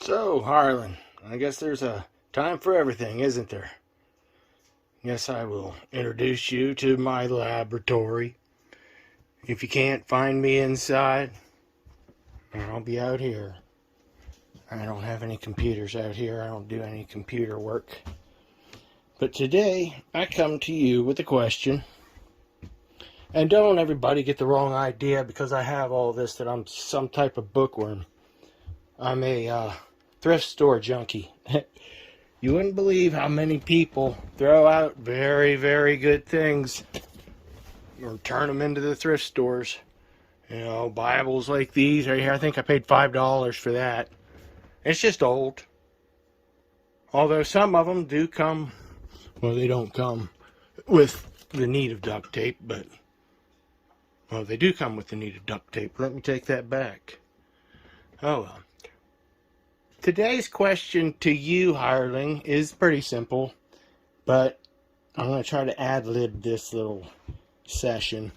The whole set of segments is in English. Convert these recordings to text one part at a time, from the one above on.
So, Hireling, I guess there's a time for everything, isn't there? Yes, I will introduce you to my laboratory. If you can't find me inside, I'll be out here. I don't have any computers out here. I don't do any computer work. But today, I come to you with a question. And don't everybody get the wrong idea because I have all this that I'm some type of bookworm. I'm a thrift store junkie. You wouldn't believe how many people throw out very, very good things or turn them into the thrift stores. You know, Bibles like these right here. I think I paid $5 for that. It's just old. Although some of them do come, well, they don't come with the need of duct tape, but, well, they do come with the need of duct tape. Let me take that back. Oh, well. Today's question to you, Hireling, is pretty simple, but I'm going to try to ad-lib this little session.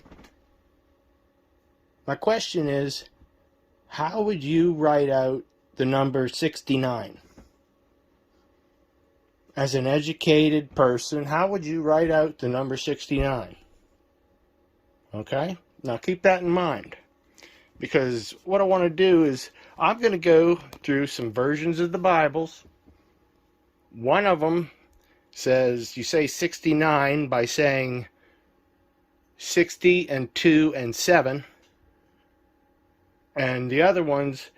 My question is, how would you write out the number 69? As an educated person, how would you write out the number 69? Okay? Now keep that in mind. Because what I want to do is, I'm going to go through some versions of the Bibles. One of them says, you say 69 by saying 60 and 2 and 7. And the other ones,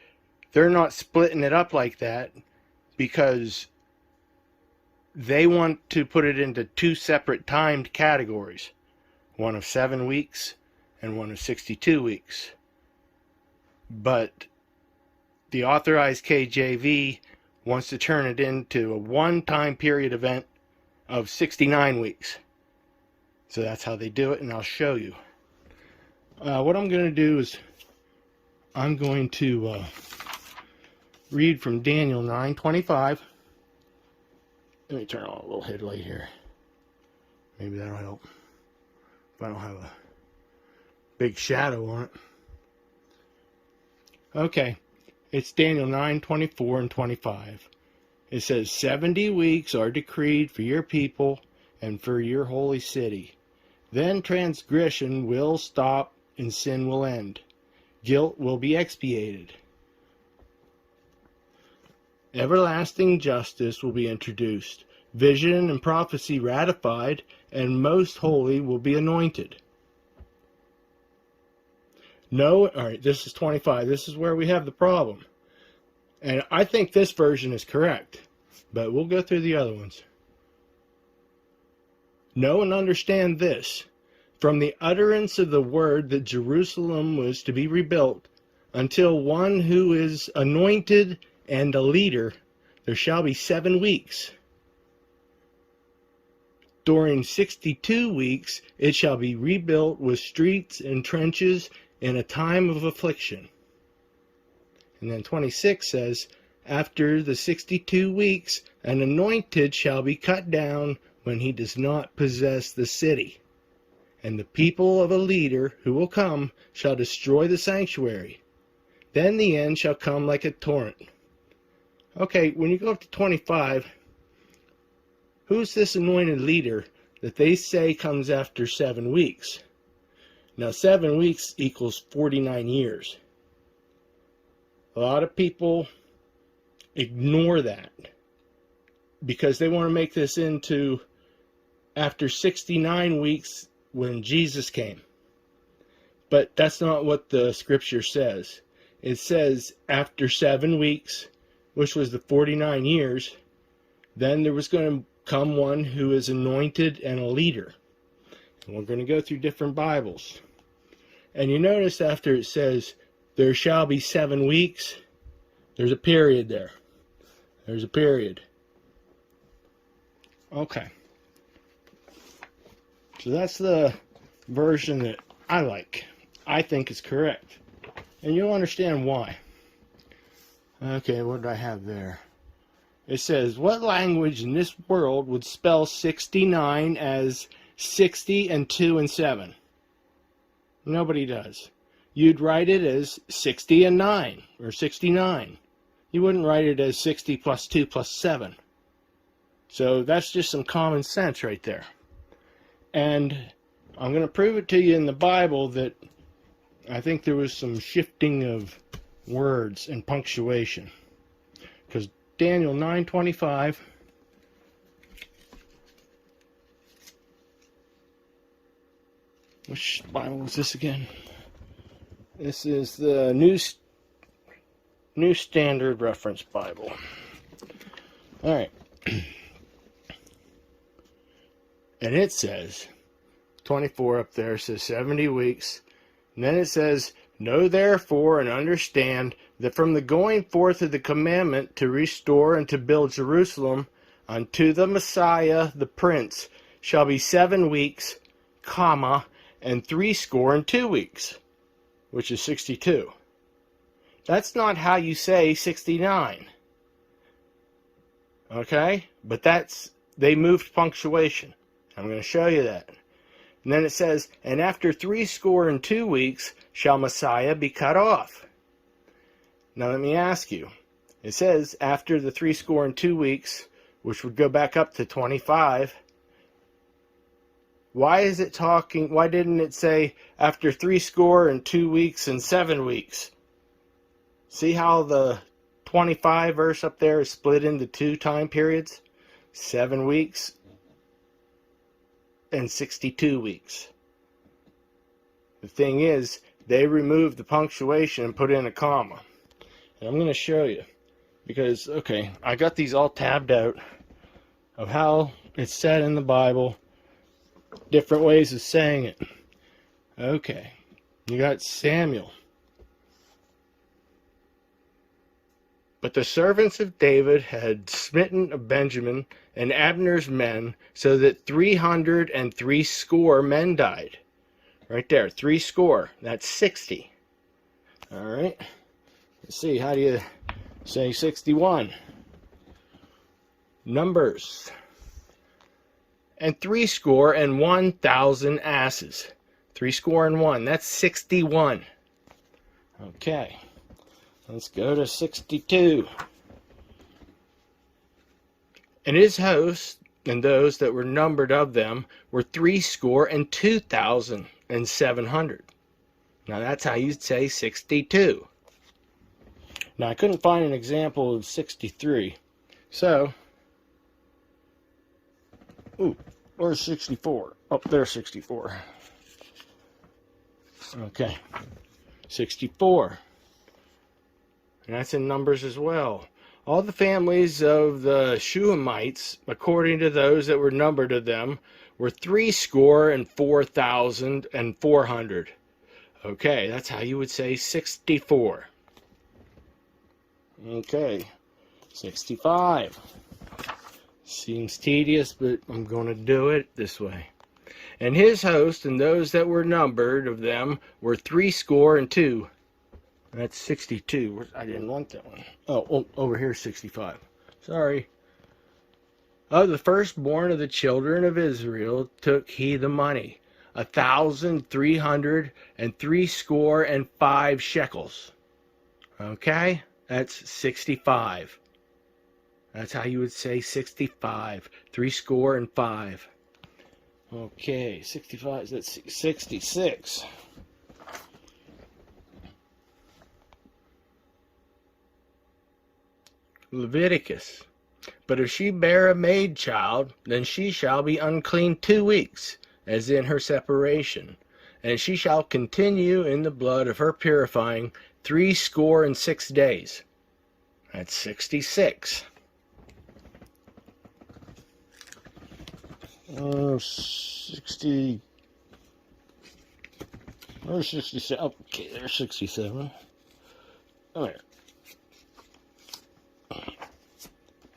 they're not splitting it up like that because they want to put it into two separate timed categories. One of 7 weeks and one of 62 weeks. But the authorized KJV wants to turn it into a one-time period event of 69 weeks. So that's how they do it, and I'll show you. What I'm going to do is I'm going to read from Daniel 9:25. Let me turn on a little headlight here. Maybe that'll help. If I don't have a big shadow on it. Okay, it's Daniel 9:24 and 25. It says, 70 weeks are decreed for your people and for your holy city. Then transgression will stop and sin will end. Guilt will be expiated. Everlasting justice will be introduced. Vision and prophecy ratified, and most holy will be anointed. No, all right, this is 25. This is where we have the problem. And I think this version is correct, but we'll go through the other ones. Know and understand this. From the utterance of the word that Jerusalem was to be rebuilt, until one who is anointed and a leader, there shall be 7 weeks. During 62 weeks, it shall be rebuilt with streets and trenches in a time of affliction. And then 26 says, after the 62 weeks, an anointed shall be cut down when he does not possess the city. And the people of a leader who will come shall destroy the sanctuary. Then the end shall come like a torrent. Okay, when you go up to 25, who's this anointed leader that they say comes after 7 weeks? Now, 7 weeks equals 49 years. A lot of people ignore that because they want to make this into after 69 weeks when Jesus came. But that's not what the scripture says. It says after 7 weeks, which was the 49 years, then there was going to come one who is anointed and a leader. And we're going to go through different Bibles. And you notice after it says, there shall be 7 weeks, there's a period there. There's a period. Okay. So that's the version that I like. I think is correct. And you'll understand why. Okay, what did I have there? It says, what language in this world would spell 69 as 60 and 2 and 7? Nobody does. You'd write it as 60 and 9, or 69. you wouldn't write it as 60 plus 2 plus 7. So that's just some common sense right there. And I'm going to prove it to you in the Bible that I think there was some shifting of words and punctuation. Because Daniel 9:25, which Bible is this again? This is the New Standard Reference Bible. All right. And it says, 24 up there says 70 weeks. And then it says, know therefore and understand that from the going forth of the commandment to restore and to build Jerusalem unto the Messiah the Prince shall be 7 weeks, comma, and 62 weeks, which is 62. That's not how you say 69. Okay? But they moved punctuation. I'm going to show you that. And then it says, and after 62 weeks shall Messiah be cut off. Now let me ask you. It says after the 62 weeks, which would go back up to 25. Why didn't it say after 62 weeks and 7 weeks? See how the 25 verse up there is split into 2 time periods? 7 weeks and 62 weeks. The thing is, they removed the punctuation and put in a comma. And I'm going to show you. Because, okay, I got these all tabbed out of how it's said in the Bible. Different ways of saying it. Okay. You got Samuel. But the servants of David had smitten of Benjamin and Abner's men, so that 360 men died. Right there, 60. That's 60. All right. Let's see, how do you say 61? Numbers. And 1,000 asses. 1. That's 61. Okay. Let's go to 62. And his host, and those that were numbered of them, were 2,700. Now that's how you'd say 62. Now I couldn't find an example of 63. So, where's 64? Oh, there's 64. Okay. 64. And that's in Numbers as well. All the families of the Shuhamites, according to those that were numbered of them, were 304,400. Okay, that's how you would say 64. Okay, 65. Seems tedious, but I'm going to do it this way. And his host and those that were numbered of them were 302. That's 62. I didn't want that one. Oh, over here 65. Sorry. Of the firstborn of the children of Israel took he the money, 1,365 shekels. Okay? That's 65. That's how you would say 65. 305. Okay, 65. That's 66. Leviticus. But if she bear a maid child, then she shall be unclean 2 weeks, as in her separation. And she shall continue in the blood of her purifying 66 days. That's 66. 60. Where's 67? Okay, there's 67. Oh, yeah.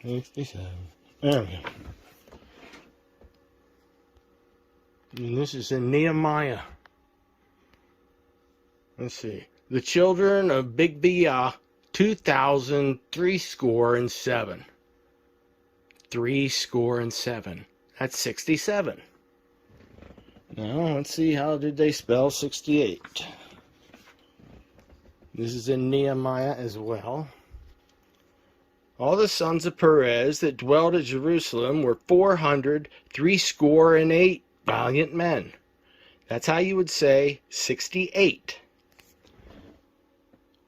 67. There we go. And this is in Nehemiah. Let's see. The children of Bigbiah, 2,307. 307. That's 67. Now, let's see, how did they spell 68? This is in Nehemiah as well. All the sons of Perez that dwelled at Jerusalem were 468 valiant men. That's how you would say 68.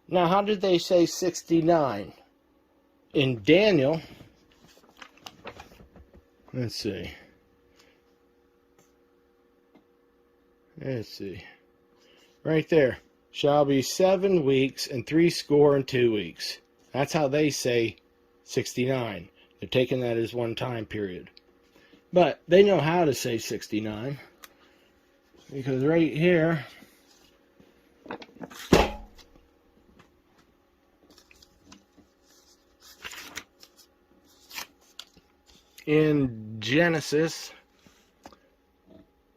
Now, how did they say 69? In Daniel, let's see. Right there. Shall be 7 weeks and 62 weeks. That's how they say 69. They're taking that as one time period. But they know how to say 69. Because right here, in Genesis,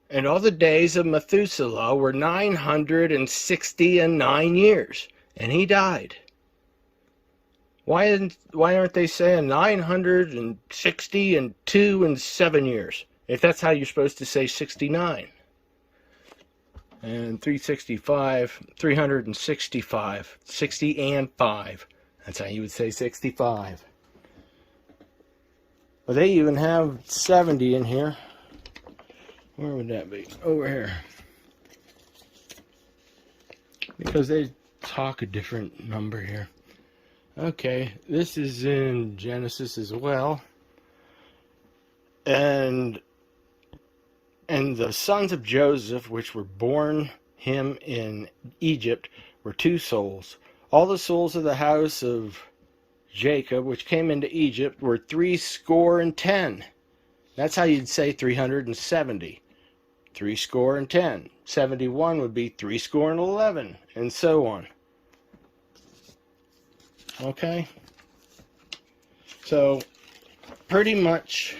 and all the days of Methuselah were 969 years, and he died. Why aren't they saying 960 and 2 and 7 years? If that's how you're supposed to say 69. And 365, 60 and 5. That's how you would say 65. But they even have 70 in here. Where would that be? Over here. Because they talk a different number here. Okay, this is in Genesis as well. And the sons of Joseph, which were born him in Egypt, were 2 souls. All the souls of the house of Jacob, which came into Egypt, were 70. That's how you'd say 370. 70. 71 would be 11, and so on. Okay? So, pretty much,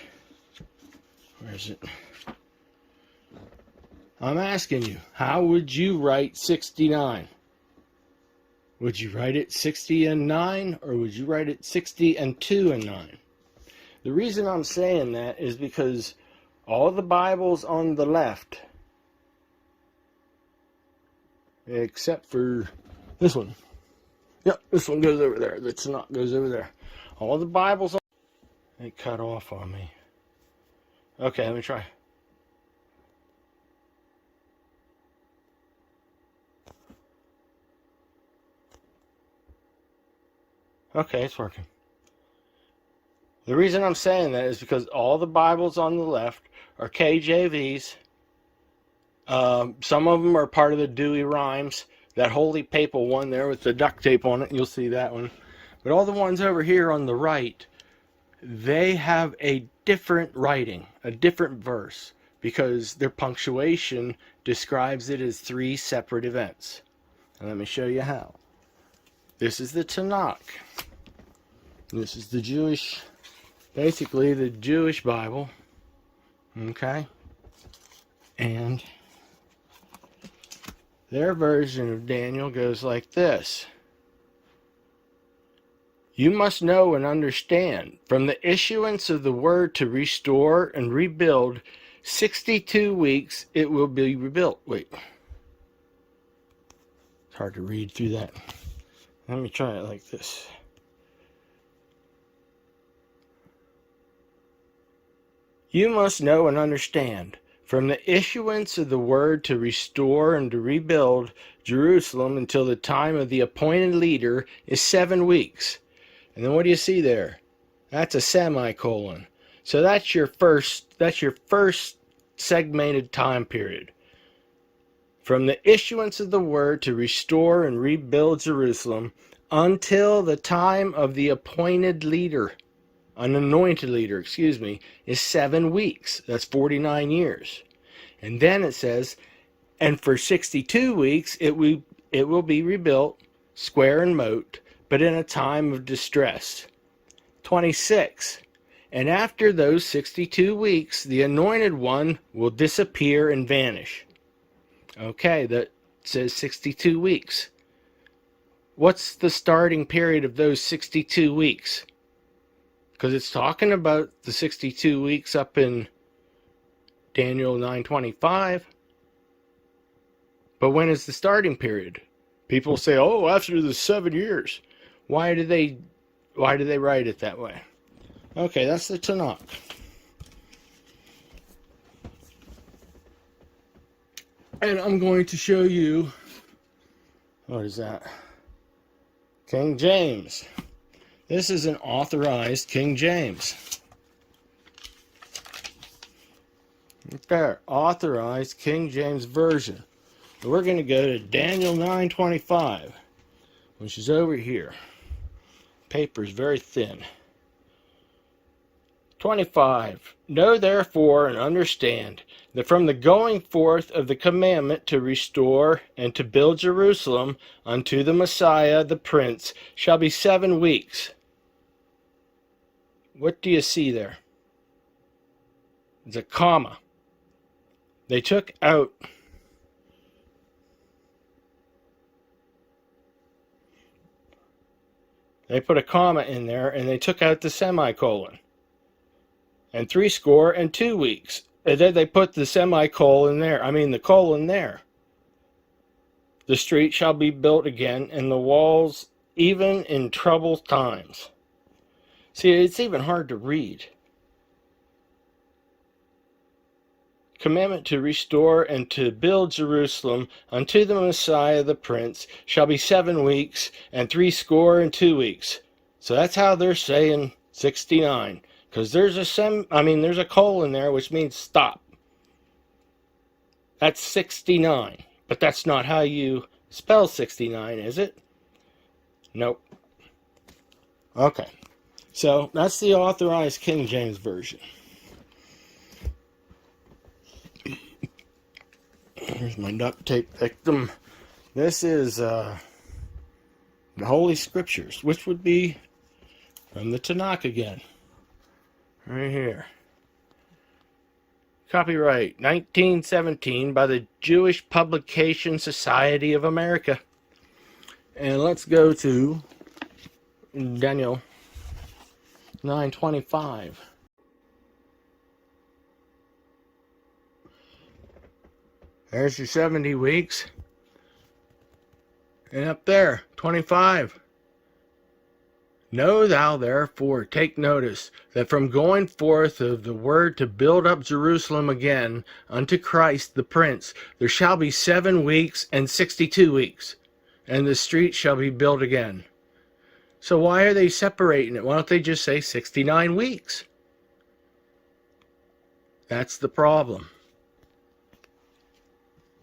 where is it? I'm asking you, how would you write 69? Would you write it 60 and 9, or would you write it 60 and 2 and 9? The reason I'm saying that is because all the Bibles on the left, except for this one. Yep, this one goes over there. The Tanakh goes over there. All the Bibles on... It cut off on me. Okay, let me try. Okay, it's working. The reason I'm saying that is because all the Bibles on the left are KJVs. Some of them are part of the Dewey Rhymes. That holy papal one there with the duct tape on it, you'll see that one. But all the ones over here on the right, they have a different writing, a different verse, because their punctuation describes it as 3 separate events. And let me show you how. This is the Tanakh. This is the Jewish, basically the Jewish Bible. Okay? And their version of Daniel goes like this. You must know and understand, from the issuance of the word to restore and rebuild, 62 weeks it will be rebuilt. Wait. It's hard to read through that. Let me try it like this. You must know and understand, from the issuance of the word to restore and to rebuild Jerusalem until the time of the appointed leader is 7 weeks. And then what do you see there? That's a semicolon. So that's your first segmented time period. From the issuance of the word to restore and rebuild Jerusalem until the time of the appointed leader, an anointed leader, is 7 weeks. That's 49 years. And then it says, and for 62 weeks it will be rebuilt, square and moat, but in a time of distress. 26. And after those 62 weeks, the anointed one will disappear and vanish. Okay, that says 62 weeks. What's the starting period of those 62 weeks? Because it's talking about the 62 weeks up in Daniel 9:25. But when is the starting period? People say, oh, after the 7 years. Why Why do they write it that way? Okay, that's the Tanakh. And I'm going to show you, what is that? King James. This is an authorized King James. Right there, authorized King James Version. We're going to go to Daniel 9:25, which is over here. Paper is very thin. 25. Know therefore and understand that from the going forth of the commandment to restore and to build Jerusalem unto the Messiah the Prince shall be 7 weeks. What do you see there? It's a comma. They took out they put a comma in there and they took out the semicolon. And 62 weeks. And then they put the semicolon there. the colon there. The street shall be built again, and the walls even in troubled times. See, it's even hard to read. Commandment to restore and to build Jerusalem unto the Messiah the Prince shall be 7 weeks, and 62 weeks. So that's how they're saying 69. Because there's a colon there, which means stop. That's 69. But that's not how you spell 69, is it? Nope. Okay. So, that's the authorized King James Version. Here's my duct tape victim. This is the Holy Scriptures, which would be from the Tanakh again. Right here. Copyright 1917 by the Jewish Publication Society of America. And let's go to Daniel 9:25. There's your 70 weeks. And up there, 25. Know thou therefore, take notice, that from going forth of the word to build up Jerusalem again unto Christ the Prince, there shall be 7 weeks and 62 weeks, and the street shall be built again. So why are they separating it? Why don't they just say 69 weeks? That's the problem.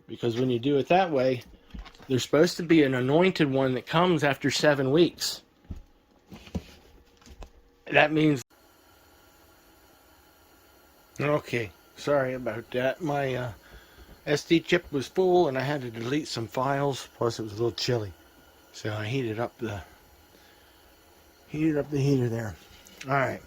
Because when you do it that way, there's supposed to be an anointed one that comes after 7 weeks. That means... Okay, sorry about that. My SD chip was full and I had to delete some files. Plus it was a little chilly. So I heated up the heater there. Alright.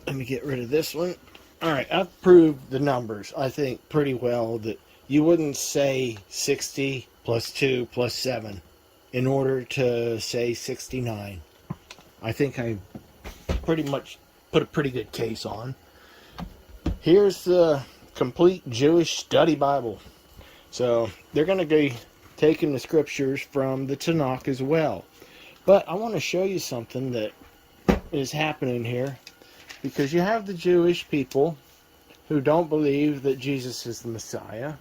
Let me get rid of this one. Alright, I've proved the numbers, I think, pretty well that you wouldn't say 60 plus 2 plus 7 in order to say 69. I think I pretty much put a pretty good case on. Here's the complete Jewish study Bible. So they're going to be taking the scriptures from the Tanakh as well. But I want to show you something that is happening here. Because you have the Jewish people who don't believe that Jesus is the Messiah.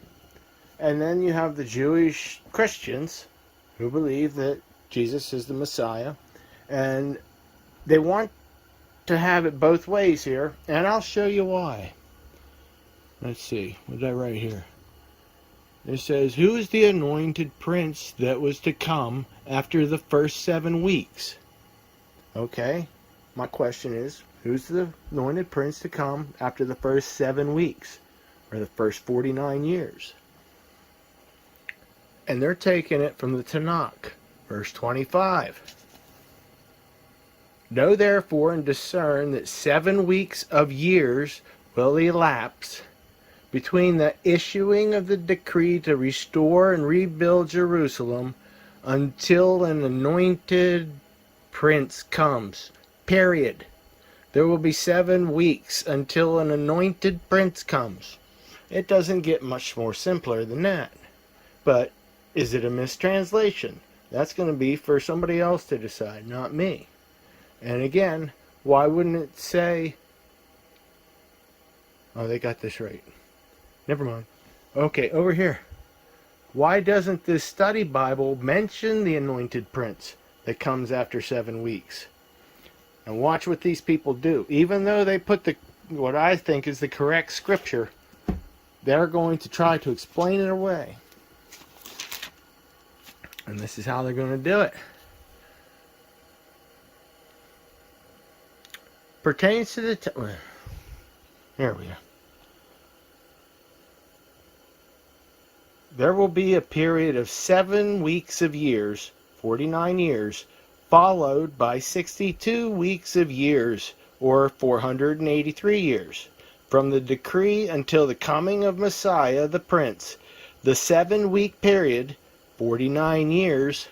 And then you have the Jewish Christians who believe that Jesus is the Messiah. And they want to have it both ways here, and I'll show you why. Let's see, what did I write here? It says, who is the anointed prince that was to come after the first 7 weeks? Okay, my question is, who's the anointed prince to come after the first 7 weeks? Or the first 49 years? And they're taking it from the Tanakh, verse 25. Know therefore and discern that 7 weeks of years will elapse between the issuing of the decree to restore and rebuild Jerusalem until an anointed prince comes. Period. There will be 7 weeks until an anointed prince comes. It doesn't get much more simpler than that. But is it a mistranslation? That's going to be for somebody else to decide, not me. And again, why wouldn't it say... Oh, they got this right. Never mind. Okay, over here. Why doesn't this study Bible mention the anointed prince that comes after 7 weeks? And watch what these people do. Even though they put what I think is the correct scripture, they're going to try to explain it away. And this is how they're going to do it. Pertains to the... Here we go. There will be a period of 7 weeks of years, 49 years, followed by 62 weeks of years, or 483 years, from the decree until the coming of Messiah the Prince. The 7-week period, 49 years,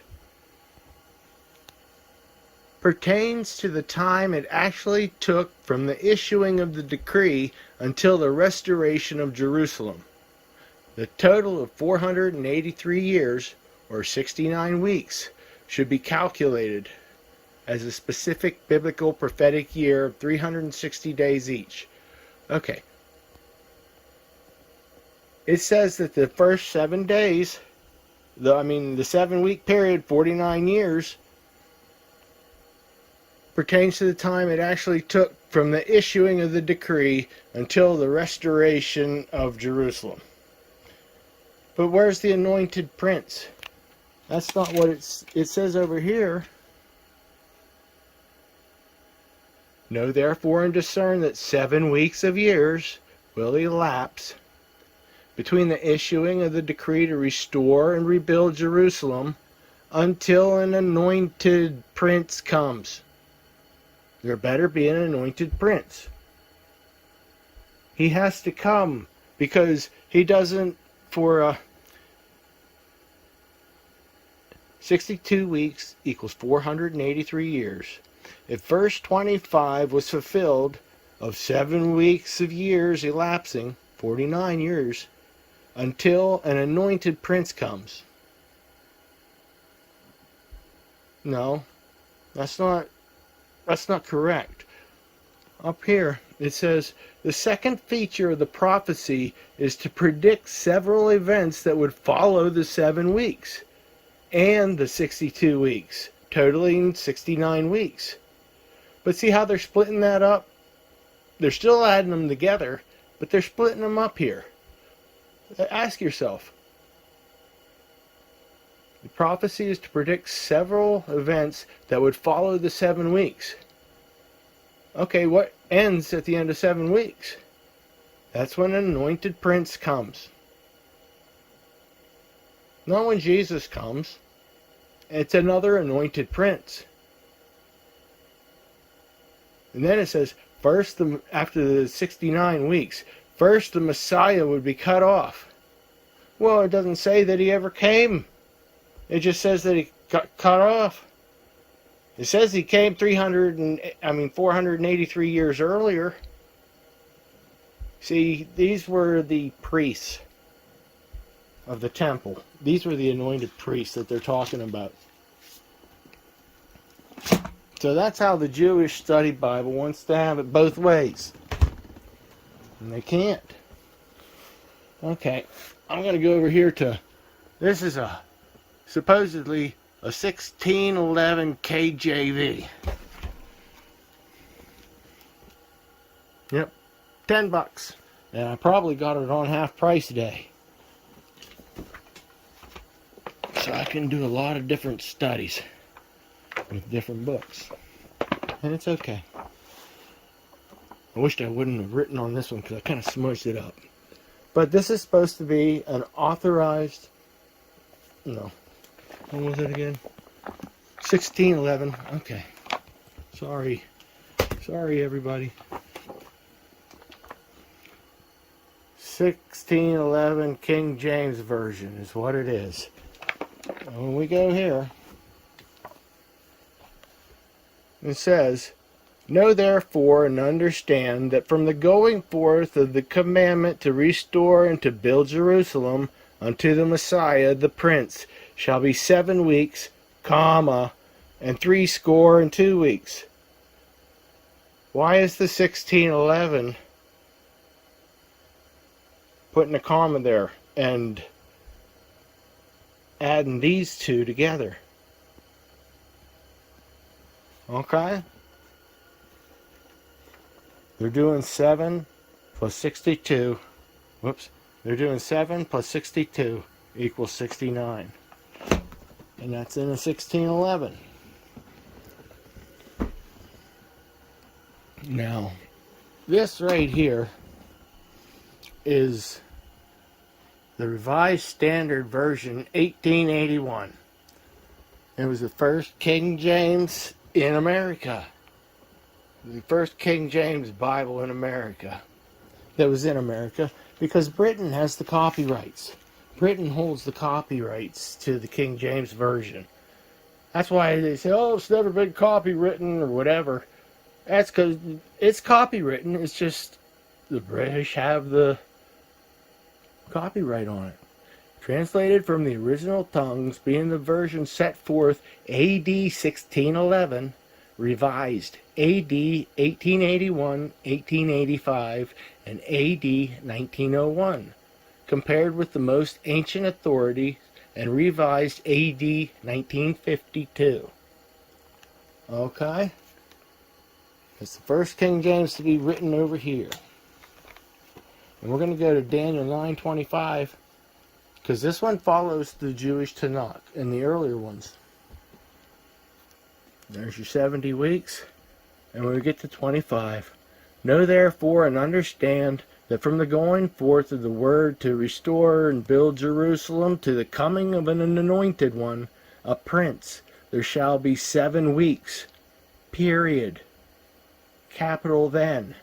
pertains to the time it actually took from the issuing of the decree until the restoration of Jerusalem. The total of 483 years, or 69 weeks, should be calculated as a specific biblical prophetic year of 360 days each. Okay. It says that the first 7 days, the 7-week period, 49 years, pertains to the time it actually took from the issuing of the decree until the restoration of Jerusalem. But where's the anointed prince? That's not what it says over here. Know therefore and discern that 7 weeks of years will elapse between the issuing of the decree to restore and rebuild Jerusalem until an anointed prince comes. There better be an anointed prince. He has to come, because he doesn't, for 62 weeks equals 483 years. If verse 25 was fulfilled of 7 weeks of years elapsing, 49 years, until an anointed prince comes. No, that's not correct. Up here it says, the second feature of the prophecy is to predict several events that would follow the 7 weeks and the 62 weeks, totaling 69 weeks. But see how they're splitting that up? They're still adding them together, but they're splitting them up here. Ask yourself. The prophecy is to predict several events that would follow the 7 weeks. Okay, what ends at the end of 7 weeks? That's when an anointed prince comes. Not when Jesus comes. It's another anointed prince. And then it says, after the 69 weeks, first the Messiah would be cut off. Well, it doesn't say that he ever came. It just says that he got cut off. It says he came 483 years earlier. See, these were the priests of the temple. These were the anointed priests that they're talking about. So that's how the Jewish study Bible wants to have it both ways. And they can't. Okay, I'm going to go over here to, this is supposedly a 1611 KJV. Yep, $10. And I probably got it on half price today. So I can do a lot of different studies with different books. And it's okay. I wished I wouldn't have written on this one because I kind of smudged it up. But this is supposed to be an authorized, no, what was it again? 1611. Okay. Sorry everybody. 1611 King James Version is what it is. And when we go here, it says, know therefore and understand that from the going forth of the commandment to restore and to build Jerusalem unto the Messiah the Prince shall be 7 weeks, comma, and 62 weeks. Why is the 1611 putting a comma there and adding these two together? Okay? They're doing 7 plus 62. Whoops. They're doing 7 plus 62 equals 69. And that's in a 1611. Now, this right here is the Revised Standard Version 1881. It was the first King James in America. The first King James Bible in America. That was in America because Britain has the copyrights. Britain holds the copyrights to the King James Version. That's why they say, oh, it's never been copywritten or whatever. That's because it's copywritten. It's just the British have the copyright on it. Translated from the original tongues, being the version set forth AD 1611, revised AD 1881, 1885, and AD 1901, compared with the most ancient authority, and revised AD 1952. Okay? It's the first King James to be written over here. And we're going to go to Daniel 9:25, because this one follows the Jewish Tanakh and the earlier ones. There's your 70 weeks. And when we get to 25, know therefore and understand that from the going forth of the word to restore and build Jerusalem to the coming of an anointed one, a prince, there shall be 7 weeks, period. Capital then.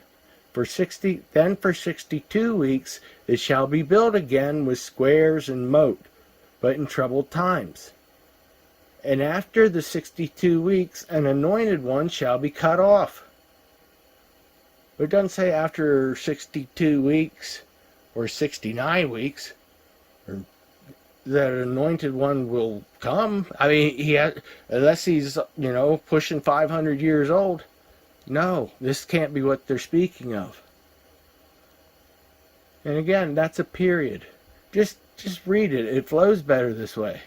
For 62 weeks it shall be built again with squares and moat, but in troubled times. And after the 62 weeks an anointed one shall be cut off. But it doesn't say after 62 weeks or 69 weeks or that an anointed one will come. I mean, unless he's, pushing 500 years old. No, this can't be what they're speaking of. And again, that's a period. Just read it. It flows better this way.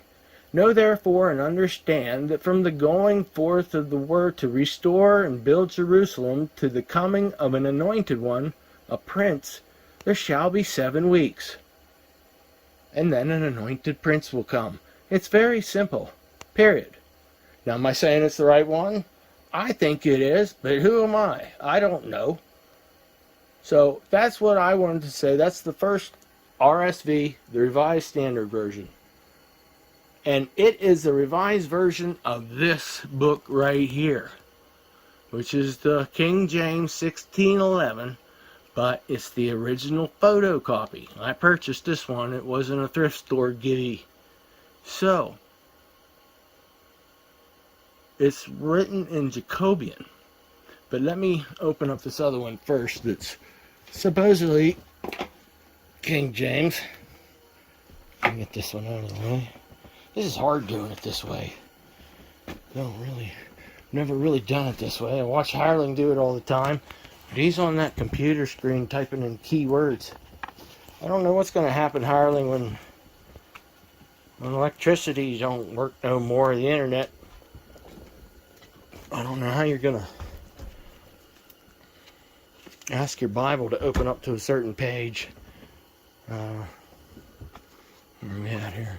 Know therefore and understand that from the going forth of the word to restore and build Jerusalem to the coming of an anointed one, a prince, there shall be 7 weeks. And then an anointed prince will come. It's very simple. Period. Now, am I saying it's the right one? I think it is, but who am I? I don't know. So that's what I wanted to say. That's the first RSV, the Revised Standard Version. And it is the revised version of this book right here, which is the King James 1611, but it's the original photocopy. I purchased this one. It wasn't a thrift store giddy. So, it's written in Jacobian. But let me open up this other one first that's supposedly King James. Let me get this one out of the way. This is hard doing it this way. Never really done it this way. I watch Hireling do it all the time. But he's on that computer screen typing in keywords. I don't know what's going to happen, Hireling, when electricity don't work no more, the internet. I don't know how you're going to ask your Bible to open up to a certain page. Where are we at here?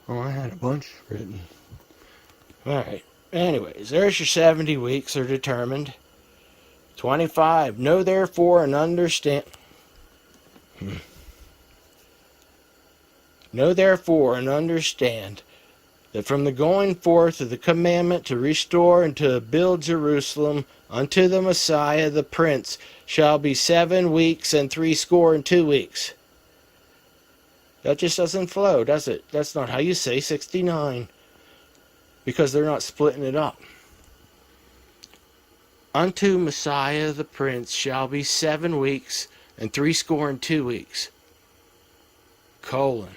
Oh, I had a bunch written. Alright. Anyways, there's your 70 weeks are determined. 25. Know therefore and understand. Know therefore and understand that from the going forth of the commandment to restore and to build Jerusalem unto the Messiah the Prince shall be 7 weeks and 62 weeks. That just doesn't flow, does it? That's not how you say 69. Because they're not splitting it up. Unto Messiah the Prince shall be 7 weeks and 62 weeks. Colon.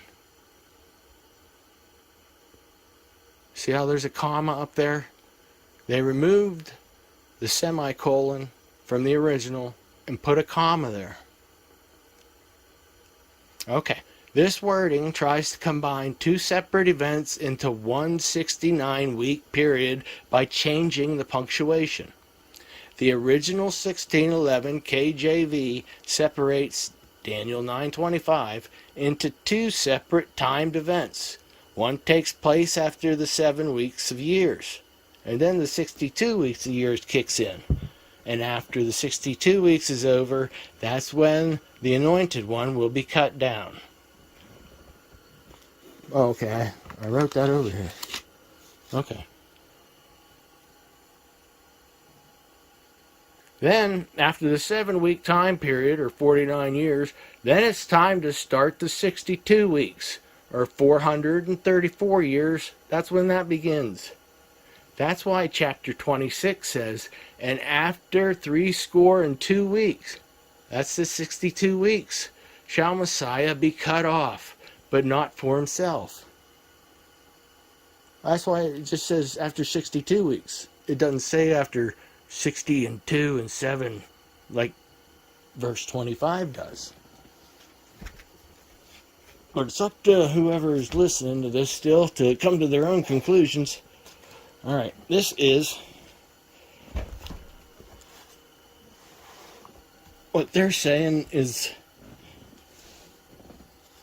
See how there's a comma up there? They removed the semicolon from the original and put a comma there. Okay, this wording tries to combine two separate events into one 69-week period by changing the punctuation. The original 1611 KJV separates Daniel 9:25 into two separate timed events. One takes place after the 7 weeks of years, and then the 62 weeks of years kicks in. And after the 62 weeks is over, that's when the anointed one will be cut down. Oh, okay, I wrote that over here. Okay. Then, after the 7-week time period, or 49 years, then it's time to start the 62 weeks, or 434 years. That's when that begins. That's why chapter 26 says, and after 62 weeks, that's the 62 weeks, shall Messiah be cut off, but not for himself. That's why it just says after 62 weeks. It doesn't say after 60 and 2 and 7 like verse 25 does. But it's up to whoever is listening to this still to come to their own conclusions. Alright, this is what they're saying is,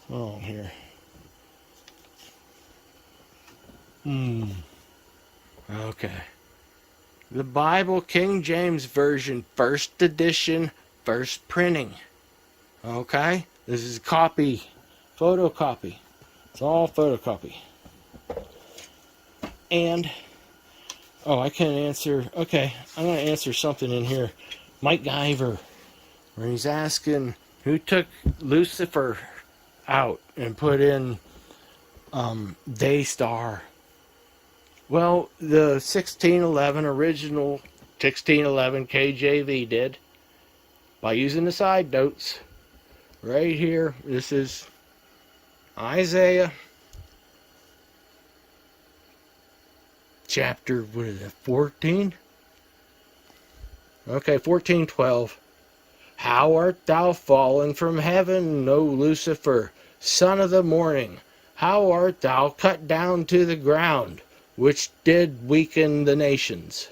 oh, here. Okay. The Bible King James Version, first edition, first printing. Okay? This is a copy, photocopy. It's all photocopy. And oh, I can't answer. Okay, I'm going to answer something in here. Mike Guyver, where he's asking who took Lucifer out and put in Daystar. Well, the 1611 original 1611 KJV did by using the side notes right here. This is Isaiah chapter, what is it, 14? Okay, 14:12. How art thou fallen from heaven, O Lucifer, son of the morning? How art thou cut down to the ground, which did weaken the nations?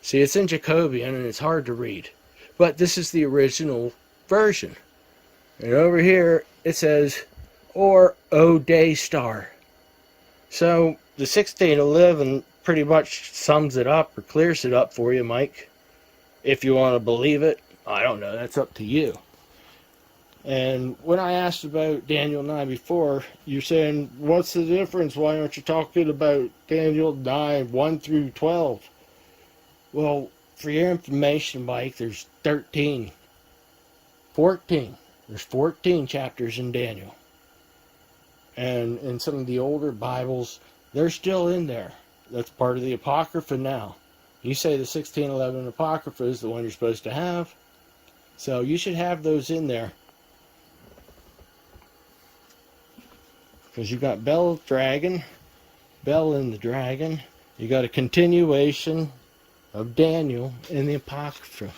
See, it's in Jacobian and it's hard to read, but this is the original version. And over here it says, or O day star. So the 1611 pretty much sums it up or clears it up for you, Mike. If you want to believe it, I don't know, that's up to you. And when I asked about Daniel 9 before, you're saying, what's the difference? Why aren't you talking about Daniel 9, 1 through 12? Well, for your information, Mike, there's 14. There's 14 chapters in Daniel. And in some of the older Bibles, they're still in there. That's part of the Apocrypha now. You say the 1611 Apocrypha is the one you're supposed to have. So you should have those in there. Because you got Bel and the Dragon. You got a continuation of Daniel in the Apocrypha.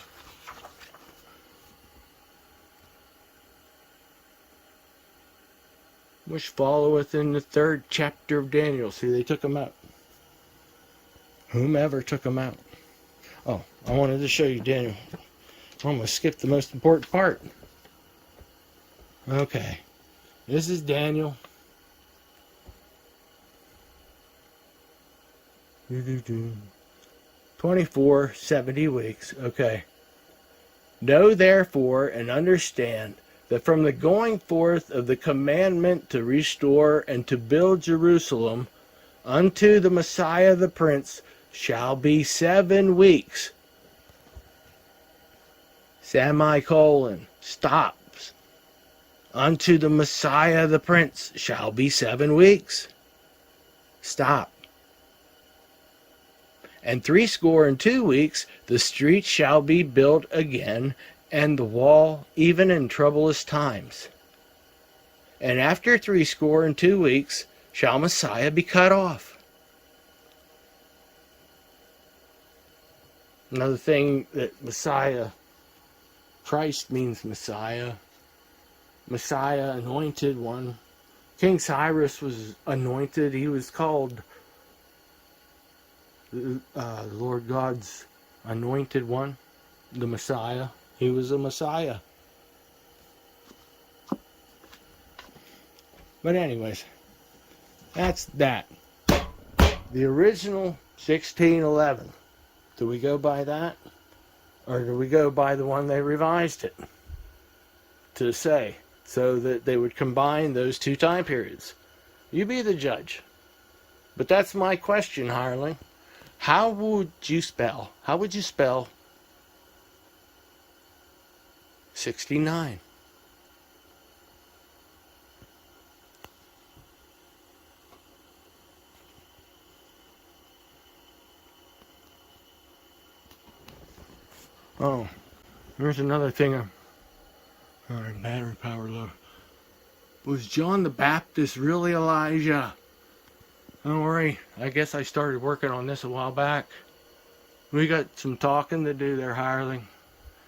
Which followeth in the 3rd chapter of Daniel. See, they took them out. Whomever took them out. Oh, I wanted to show you Daniel. I'm going to skip the most important part. Okay. This is Daniel. 24, 70 weeks. Okay. Know therefore and understand that from the going forth of the commandment to restore and to build Jerusalem unto the Messiah the Prince shall be 7 weeks. Semicolon. Stops. Unto the Messiah the Prince shall be 7 weeks. Stop. And 62 weeks the street shall be built again, and the wall even in troublous times. And after 62 weeks shall Messiah be cut off, Another thing that Messiah, Christ means Messiah. Messiah, anointed one. King Cyrus was anointed. He was called Lord God's anointed one, the Messiah. He was a Messiah. But anyways, that's that. The original 1611. Do we go by that? Or do we go by the one they revised it to say, so that they would combine those two time periods? You be the judge. But that's my question, Hireling. How would you spell 69? Oh, here's another thing. Battery power low. Was John the Baptist really Elijah? Don't worry. I guess I started working on this a while back. We got some talking to do there, Hireling.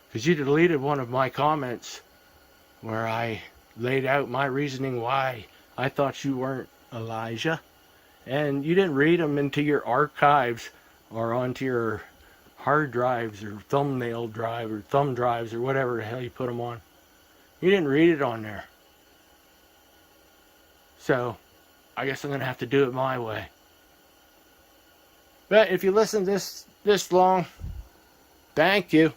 Because you deleted one of my comments where I laid out my reasoning why I thought you weren't Elijah. And you didn't read them into your archives or onto your hard drives or thumbnail drive or thumb drives or whatever the hell you put them on. You didn't read it on there. So, I guess I'm going to have to do it my way. But if you listen this long, thank you.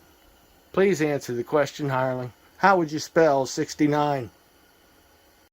Please answer the question, Hireling. How would you spell 69?